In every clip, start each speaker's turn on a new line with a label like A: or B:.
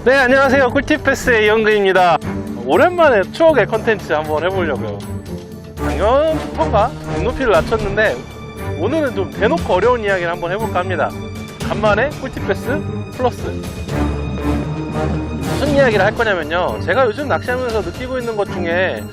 A: 네, 안녕하세요. 꿀팁 패스의 이영근입니다. 오랜만에 추억의 컨텐츠 한번 해보려고요. 작년부터인가 눈높이를 낮췄는데 오늘은 좀 대놓고 어려운 이야기를 한번 해볼까 합니다. 간만에 꿀팁 패스 플러스. 무슨 이야기를 할 거냐면요, 제가 요즘 낚시하면서 느끼고 있는 것 중에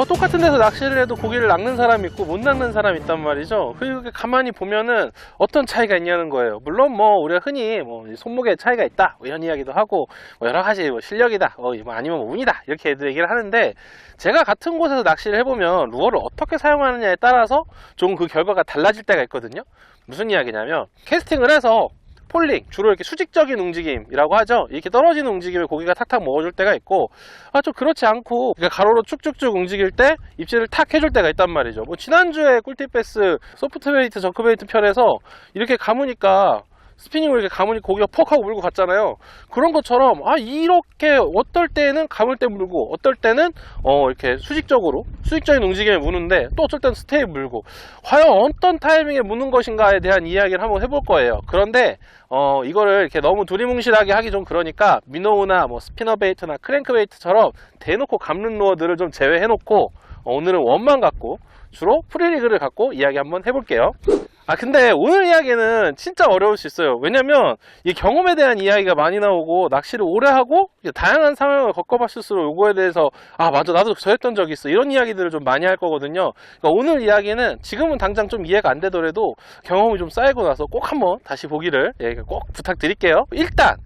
A: 똑같은 데서 낚시를 해도 고기를 낚는 사람이 있고 못 낚는 사람이 있단 말이죠. 그리고 가만히 보면은 어떤 차이가 있냐는 거예요. 물론 우리가 흔히 손목에 차이가 있다 이런 이야기도 하고 여러 가지 실력이다 아니면 운이다 이렇게 얘기를 하는데, 제가 같은 곳에서 낚시를 해보면 루어를 어떻게 사용하느냐에 따라서 좀 그 결과가 달라질 때가 있거든요. 무슨 이야기냐면, 캐스팅을 해서 폴링, 주로 이렇게 수직적인 움직임이라고 하죠. 이렇게 떨어지는 움직임에 고기가 탁탁 먹어줄 때가 있고, 좀 그렇지 않고 가로로 쭉쭉쭉 움직일 때 입질을 탁 해줄 때가 있단 말이죠. 지난주에 꿀팁 패스 소프트베이트 저크베이트 편에서 이렇게 감으니까, 스피닝을 이렇게 감으니 고기가 퍽 하고 물고 갔잖아요. 그런 것처럼 이렇게 어떨 때는 감을 때 물고, 어떨 때는 이렇게 수직적인 움직임에 무는데, 또 어쩔 때는 스테이 물고, 과연 어떤 타이밍에 무는 것인가에 대한 이야기를 한번 해볼 거예요. 그런데 이거를 이렇게 너무 두리뭉실하게 하기 좀 그러니까 미노우나 스피너 베이트나 크랭크 베이트처럼 대놓고 감는 루어들을 좀 제외해 놓고, 오늘은 원만 갖고 주로 프리리그를 갖고 이야기 한번 해볼게요. 근데 오늘 이야기는 진짜 어려울 수 있어요. 왜냐면 이 경험에 대한 이야기가 많이 나오고, 낚시를 오래 하고 다양한 상황을 겪어봤을수록 요거에 대해서 맞아, 나도 저랬던 적이 있어, 이런 이야기들을 좀 많이 할 거거든요. 그러니까 오늘 이야기는 지금은 당장 좀 이해가 안 되더라도 경험이 좀 쌓이고 나서 꼭 한번 다시 보기를 꼭 부탁드릴게요. 일단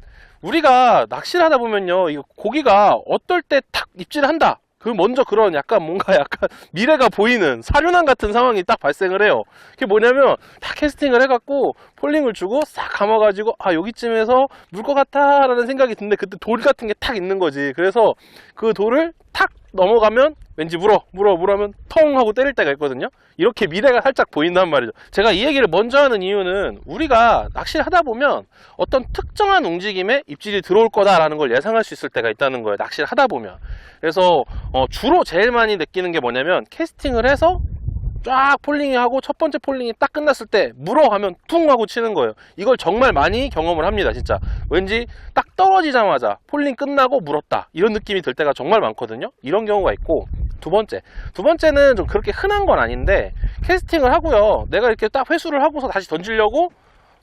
A: 우리가 낚시를 하다 보면요, 이 고기가 어떨 때 탁 입질을 한다, 먼저 그런 약간 미래가 보이는 사륜함 같은 상황이 딱 발생을 해요. 그게 뭐냐면, 딱 캐스팅을 해갖고 폴링을 주고 싹 감아가지고 여기쯤에서 물 것 같아 라는 생각이 드는데, 그때 돌 같은 게 탁 있는 거지. 그래서 그 돌을 탁 넘어가면 왠지 물어하면 통 하고 때릴 때가 있거든요. 이렇게 미래가 살짝 보인단 말이죠. 제가 이 얘기를 먼저 하는 이유는, 우리가 낚시를 하다 보면 어떤 특정한 움직임에 입질이 들어올 거다라는 걸 예상할 수 있을 때가 있다는 거예요, 낚시를 하다 보면. 그래서 주로 제일 많이 느끼는 게 뭐냐면, 캐스팅을 해서 쫙 폴링이 하고 첫 번째 폴링이 딱 끝났을 때 물어 하면 퉁 하고 치는 거예요. 이걸 정말 많이 경험을 합니다, 진짜. 왠지 딱 떨어지자마자 폴링 끝나고 물었다, 이런 느낌이 들 때가 정말 많거든요. 이런 경우가 있고, 두 번째는 좀 그렇게 흔한 건 아닌데, 캐스팅을 하고요, 내가 이렇게 딱 회수를 하고서 다시 던지려고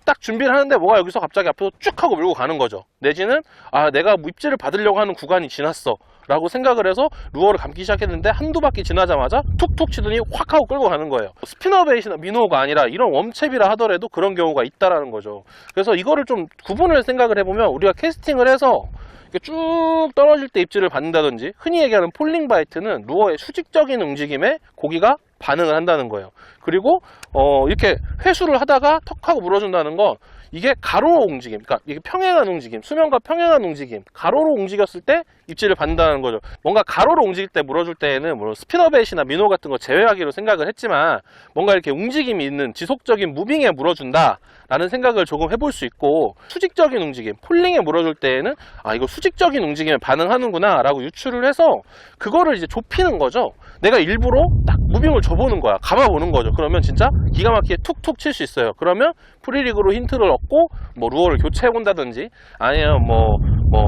A: 딱 준비를 하는데 뭐가 여기서 갑자기 앞에서 쭉 하고 물고 가는 거죠. 내지는 내가 입질을 받으려고 하는 구간이 지났어 라고 생각을 해서 루어를 감기 시작했는데, 한두 바퀴 지나자마자 툭툭 치더니 확 하고 끌고 가는 거예요. 스피너베이트나 미노우가 아니라 이런 웜채비라 하더라도 그런 경우가 있다라는 거죠. 그래서 이거를 좀 구분을 생각을 해보면, 우리가 캐스팅을 해서 쭉 떨어질 때 입질을 받는다든지, 흔히 얘기하는 폴링 바이트는 루어의 수직적인 움직임에 고기가 반응을 한다는 거예요. 그리고 이렇게 회수를 하다가 턱 하고 물어준다는 건, 이게 가로로 움직임, 그러니까 이게 평행한 움직임, 수면과 평행한 움직임, 가로로 움직였을 때 입질을 받는다는 거죠. 뭔가 가로로 움직일 때 물어줄 때에는 물론 스피너베이트나 미노 같은 거 제외하기로 생각을 했지만, 뭔가 이렇게 움직임이 있는 지속적인 무빙에 물어준다 라는 생각을 조금 해볼 수 있고, 수직적인 움직임, 폴링에 물어줄 때에는 이거 수직적인 움직임에 반응하는구나 라고 유추를 해서 그거를 이제 좁히는 거죠. 내가 일부러 딱 무빙을 줘보는 거야, 감아보는 거죠. 그러면 진짜 기가 막히게 툭툭 칠 수 있어요. 그러면 프리리그로 힌트를 얻고 루어를 교체해 본다든지, 아니면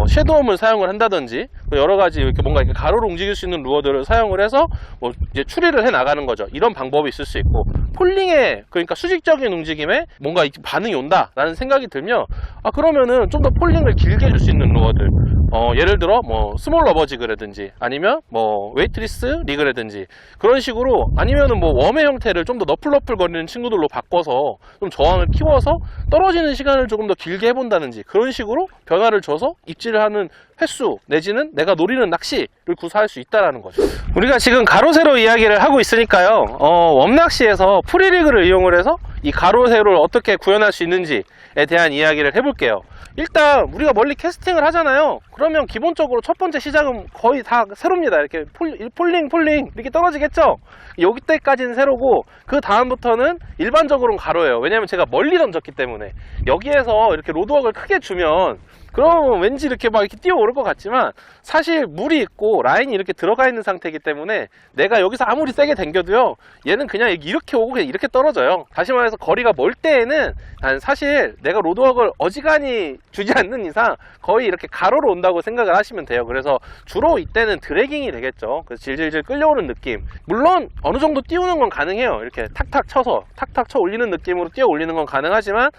A: 섀도움을 사용을 한다든지, 여러가지 이렇게 뭔가 이렇게 가로로 움직일 수 있는 루어들을 사용을 해서 이제 추리를 해 나가는 거죠. 이런 방법이 있을 수 있고, 폴링에, 그러니까 수직적인 움직임에 뭔가 반응이 온다 라는 생각이 들면, 그러면은 좀 더 폴링을 길게 해줄 수 있는 루어들, 예를 들어 스몰 러버지그라든지, 아니면 웨이트리스 리그라든지, 그런 식으로, 아니면은 웜의 형태를 좀 더 너플너플 거리는 친구들로 바꿔서 좀 저항을 키워서 떨어지는 시간을 조금 더 길게 해본다든지, 그런 식으로 변화를 줘서 입질을 하는 횟수 내지는 내가 노리는 낚시를 구사할 수 있다라는 거죠. 우리가 지금 가로 세로 이야기를 하고 있으니까요, 웜낚시에서 프리리그를 이용을 해서 이 가로 세로를 어떻게 구현할 수 있는지에 대한 이야기를 해볼게요. 일단 우리가 멀리 캐스팅을 하잖아요. 그러면 기본적으로 첫 번째 시작은 거의 다 세로입니다. 이렇게 폴링 이렇게 떨어지겠죠. 여기 때까지는 세로고, 그 다음부터는 일반적으로는 가로예요. 왜냐면 제가 멀리 던졌기 때문에. 여기에서 이렇게 로드웍을 크게 주면 그럼 왠지 이렇게 막 이렇게 뛰어오를 것 같지만 사실 물이 있고 라인이 이렇게 들어가 있는 상태이기 때문에 내가 여기서 아무리 세게 당겨도요 얘는 그냥 이렇게 오고 그냥 이렇게 떨어져요. 다시 말해서 거리가 멀 때에는 사실 내가 로드웍을 어지간히 주지 않는 이상 거의 이렇게 가로로 온다고 생각을 하시면 돼요. 그래서 주로 이때는 드래깅이 되겠죠. 그래서 질질질 끌려오는 느낌. 물론 어느 정도 띄우는 건 가능해요. 이렇게 탁탁 쳐서 탁탁 쳐 올리는 느낌으로 뛰어 올리는 건 가능하지만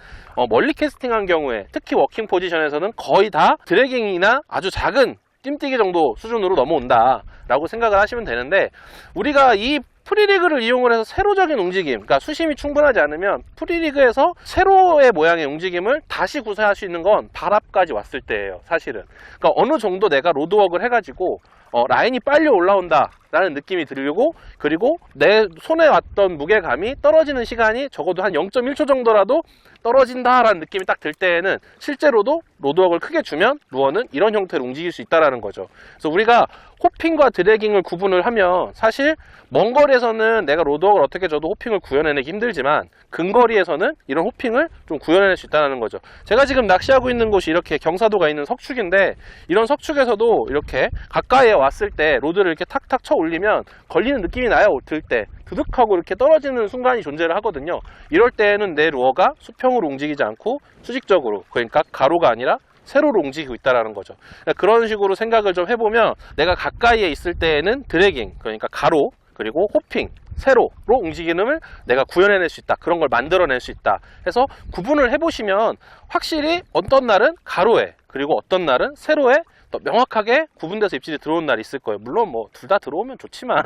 A: 멀리 캐스팅한 경우에 특히 워킹 포지션에서는 거의 다 드래깅이나 아주 작은 뜀뛰기 정도 수준으로 넘어온다 라고 생각을 하시면 되는데, 우리가 이 프리리그를 이용을 해서 세로적인 움직임, 그러니까 수심이 충분하지 않으면 프리리그에서 세로의 모양의 움직임을 다시 구사할 수 있는 건 발 앞까지 왔을 때예요. 사실은 그러니까 어느 정도 내가 로드웍을 해가지고 라인이 빨리 올라온다 라는 느낌이 들고, 그리고 내 손에 왔던 무게감이 떨어지는 시간이 적어도 한 0.1초 정도라도 떨어진다 라는 느낌이 딱 들 때에는 실제로도 로드웍을 크게 주면 루어는 이런 형태로 움직일 수 있다는 거죠. 그래서 우리가 호핑과 드래깅을 구분을 하면 사실 먼 거리에서는 내가 로드웍을 어떻게 줘도 호핑을 구현해내기 힘들지만 근거리에서는 이런 호핑을 좀 구현해낼 수 있다는 거죠. 제가 지금 낚시하고 있는 곳이 이렇게 경사도가 있는 석축인데, 이런 석축에서도 이렇게 가까이에 왔을 때 로드를 이렇게 탁탁 쳐 올리면 걸리는 느낌이 나요. 들 때 두둑하고 이렇게 떨어지는 순간이 존재를 하거든요. 이럴 때에는 내 루어가 수평으로 움직이지 않고 수직적으로, 그러니까 가로가 아니라 세로로 움직이고 있다는 거죠. 그런 식으로 생각을 좀 해보면 내가 가까이에 있을 때에는 드래깅, 그러니까 가로, 그리고 호핑, 세로로 움직임을 내가 구현해낼 수 있다. 그런 걸 만들어낼 수 있다. 해서 구분을 해보시면 확실히 어떤 날은 가로에, 그리고 어떤 날은 세로에 또 명확하게 구분돼서 입질이 들어오는 날이 있을 거예요. 물론 뭐 둘 다 들어오면 좋지만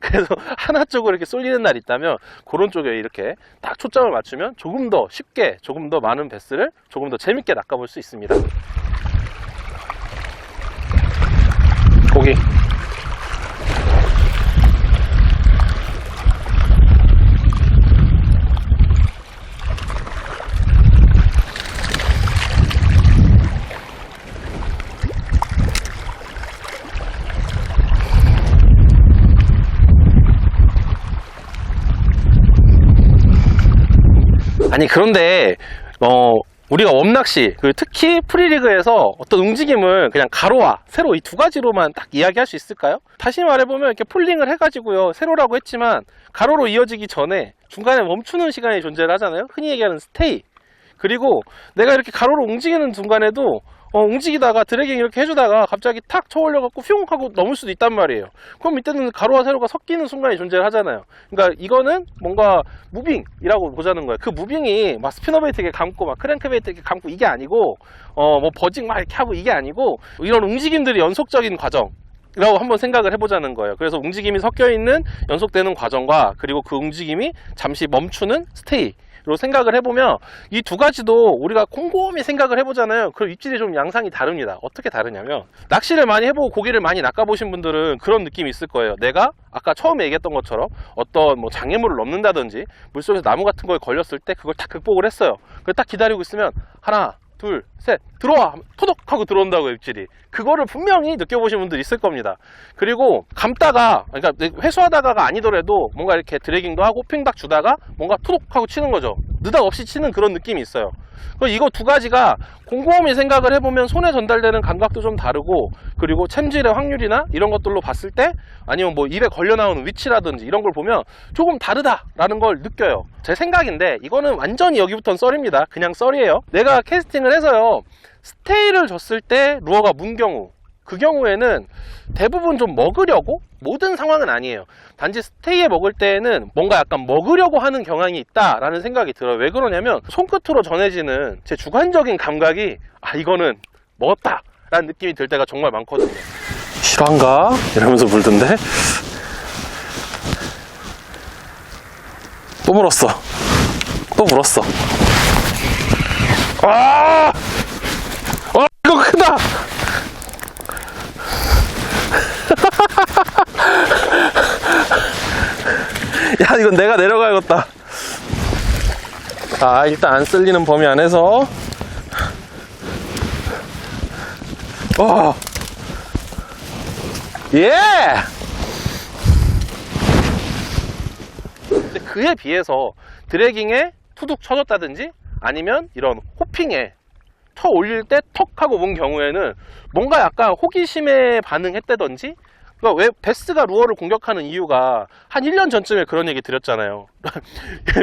A: 그래서 하나 쪽으로 이렇게 쏠리는 날이 있다면 그런 쪽에 이렇게 딱 초점을 맞추면 조금 더 쉽게, 조금 더 많은 베스를 조금 더 재밌게 낚아볼 수 있습니다. 고기. 아니 그런데 우리가 웜낚시, 특히 프리리그에서 어떤 움직임을 그냥 가로와 세로 이 두 가지로만 딱 이야기할 수 있을까요? 다시 말해보면 이렇게 폴링을 해가지고요 세로라고 했지만 가로로 이어지기 전에 중간에 멈추는 시간이 존재를 하잖아요. 흔히 얘기하는 스테이. 그리고 내가 이렇게 가로로 움직이는 중간에도 움직이다가 드래깅 이렇게 해주다가 갑자기 탁 쳐올려갖고 휘용 하고 넘을 수도 있단 말이에요. 그럼 이때는 가로와 세로가 섞이는 순간이 존재를 하잖아요. 그러니까 이거는 뭔가 무빙이라고 보자는 거예요. 그 무빙이 막 스피너베이트 이렇게 감고 막 크랭크베이트 이렇게 감고 이게 아니고 뭐 버징 막 이렇게 하고 이게 아니고 이런 움직임들이 연속적인 과정 라고 한번 생각을 해보자는 거예요. 그래서 움직임이 섞여있는 연속되는 과정과 그리고 그 움직임이 잠시 멈추는 스테이 로 생각을 해보면 이 두 가지도 우리가 곰곰이 생각을 해보잖아요. 그럼 입질이 좀 양상이 다릅니다. 어떻게 다르냐면, 낚시를 많이 해보고 고기를 많이 낚아보신 분들은 그런 느낌이 있을 거예요. 내가 아까 처음에 얘기했던 것처럼 어떤 뭐 장애물을 넘는다든지 물속에서 나무 같은 거에 걸렸을 때 그걸 딱 극복을 했어요. 그걸 딱 기다리고 있으면 하나 둘 셋 들어와 토독 하고 들어온다고 입질이. 그거를 분명히 느껴보신 분들 있을 겁니다. 그리고 감다가, 그러니까 회수하다가가 아니더라도 뭔가 이렇게 드래깅도 하고 핑 딱 주다가 뭔가 토독 하고 치는 거죠. 느닷없이 치는 그런 느낌이 있어요. 이거 두 가지가 곰곰이 생각을 해보면 손에 전달되는 감각도 좀 다르고, 그리고 챔질의 확률이나 이런 것들로 봤을 때, 아니면 뭐 입에 걸려 나오는 위치라든지 이런 걸 보면 조금 다르다라는 걸 느껴요. 제 생각인데 이거는 완전히 여기부터는 썰입니다. 그냥 썰이에요. 내가 캐스팅을 해서요 스테이를 줬을 때 루어가 문 경우, 그 경우에는 대부분 좀 먹으려고, 모든 상황은 아니에요. 단지 스테이에 먹을 때에는 뭔가 약간 먹으려고 하는 경향이 있다라는 생각이 들어요. 왜 그러냐면 손끝으로 전해지는 제 주관적인 감각이 이거는 먹었다 라는 느낌이 들 때가 정말 많거든요. 실화인가? 이러면서 물던데? 또 물었어. 또 물었어. 이거 크다! 야, 이건 내가 내려가야겠다. 일단 안 쓸리는 범위 안에서. 예! 근데 그에 비해서 드래깅에 투둑 쳐줬다든지 아니면 이런 호핑에 쳐 올릴 때 턱 하고 본 경우에는 뭔가 약간 호기심에 반응했다든지, 그러니까 왜 베스가 루어를 공격하는 이유가 한 1년 전쯤에 그런 얘기 드렸잖아요.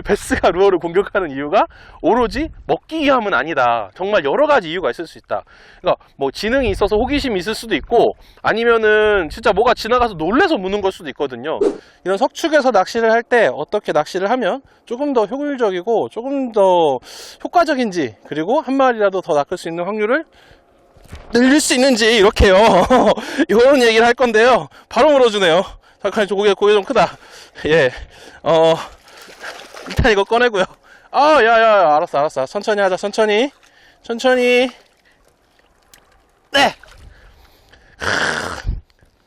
A: 베스가 루어를 공격하는 이유가 오로지 먹기 위함은 아니다. 정말 여러 가지 이유가 있을 수 있다. 그러니까 뭐 지능이 있어서 호기심이 있을 수도 있고, 아니면은 진짜 뭐가 지나가서 놀래서 무는 걸 수도 있거든요. 이런 석축에서 낚시를 할 때 어떻게 낚시를 하면 조금 더 효율적이고 조금 더 효과적인지, 그리고 한 마리라도 더 낚을 수 있는 확률을 늘릴 수 있는지, 이렇게요. 이런 얘기를 할 건데요. 바로 물어주네요. 잠깐, 고개 좀 크다. 예. 일단 이거 꺼내고요. 야, 알았어. 천천히 하자, 천천히. 네!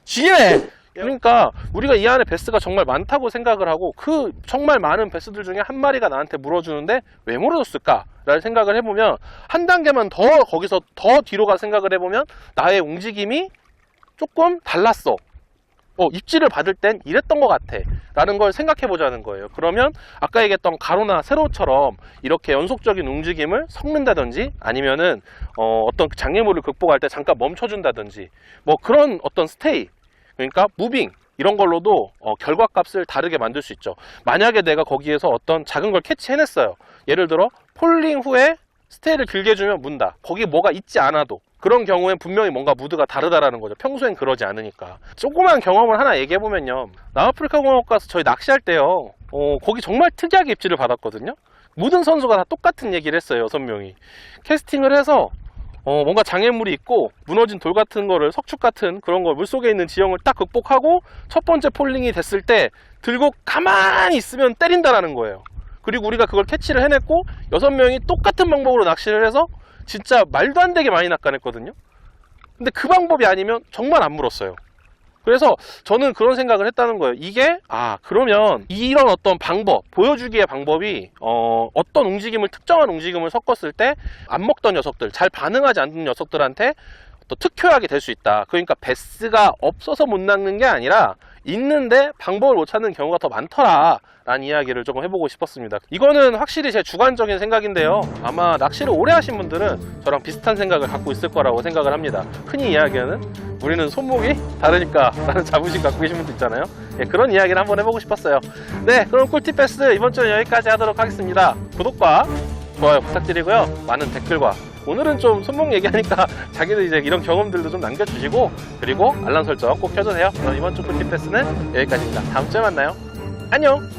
A: 지네! 그러니까 우리가 이 안에 베스가 정말 많다고 생각을 하고, 그 정말 많은 베스들 중에 한 마리가 나한테 물어주는데 왜 물어줬을까? 라는 생각을 해보면, 한 단계만 더 거기서 더 뒤로 가 생각을 해보면 나의 움직임이 조금 달랐어. 입질을 받을 땐 이랬던 것 같아 라는 걸 생각해 보자는 거예요. 그러면 아까 얘기했던 가로나 세로처럼 이렇게 연속적인 움직임을 섞는다든지, 아니면은 어떤 장애물을 극복할 때 잠깐 멈춰준다든지, 뭐 그런 어떤 스테이, 그러니까 무빙, 이런 걸로도 결과값을 다르게 만들 수 있죠. 만약에 내가 거기에서 어떤 작은 걸 캐치해냈어요. 예를 들어 폴링 후에 스테이를 길게 주면 문다. 거기 뭐가 있지 않아도. 그런 경우엔 분명히 뭔가 무드가 다르다라는 거죠. 평소엔 그러지 않으니까. 조그만 경험을 하나 얘기해보면요, 남아프리카 공화국 가서 저희 낚시할 때요, 거기 정말 특이하게 입질을 받았거든요. 모든 선수가 다 똑같은 얘기를 했어요. 6명이 캐스팅을 해서 뭔가 장애물이 있고 무너진 돌 같은 거를, 석축 같은 그런 걸, 물속에 있는 지형을 딱 극복하고 첫 번째 폴링이 됐을 때 들고 가만히 있으면 때린다라는 거예요. 그리고 우리가 그걸 캐치를 해냈고 6명이 똑같은 방법으로 낚시를 해서 진짜 말도 안 되게 많이 낚아냈거든요. 근데 그 방법이 아니면 정말 안 물었어요. 그래서 저는 그런 생각을 했다는 거예요. 이게 그러면 이런 어떤 방법, 보여주기의 방법이 어떤 움직임을, 특정한 움직임을 섞었을 때 안 먹던 녀석들, 잘 반응하지 않는 녀석들한테 또 특효약이 될 수 있다. 그러니까 베스가 없어서 못 낚는 게 아니라 있는데 방법을 못 찾는 경우가 더 많더라 라는 이야기를 조금 해보고 싶었습니다. 이거는 확실히 제 주관적인 생각인데요, 아마 낚시를 오래 하신 분들은 저랑 비슷한 생각을 갖고 있을 거라고 생각을 합니다. 흔히 이야기하는 우리는 손목이 다르니까 라는 자부심 갖고 계신 분도 있잖아요. 예, 그런 이야기를 한번 해보고 싶었어요. 네, 그럼 꿀팁 베스 이번 주는 여기까지 하도록 하겠습니다. 구독과 좋아요 부탁드리고요. 많은 댓글과, 오늘은 좀 손목 얘기하니까 자기들 이제 이런 경험들도 좀 남겨주시고, 그리고 알람 설정 꼭 켜주세요. 그럼 이번 주 꿀팁 패스는 여기까지입니다. 다음 주에 만나요. 안녕.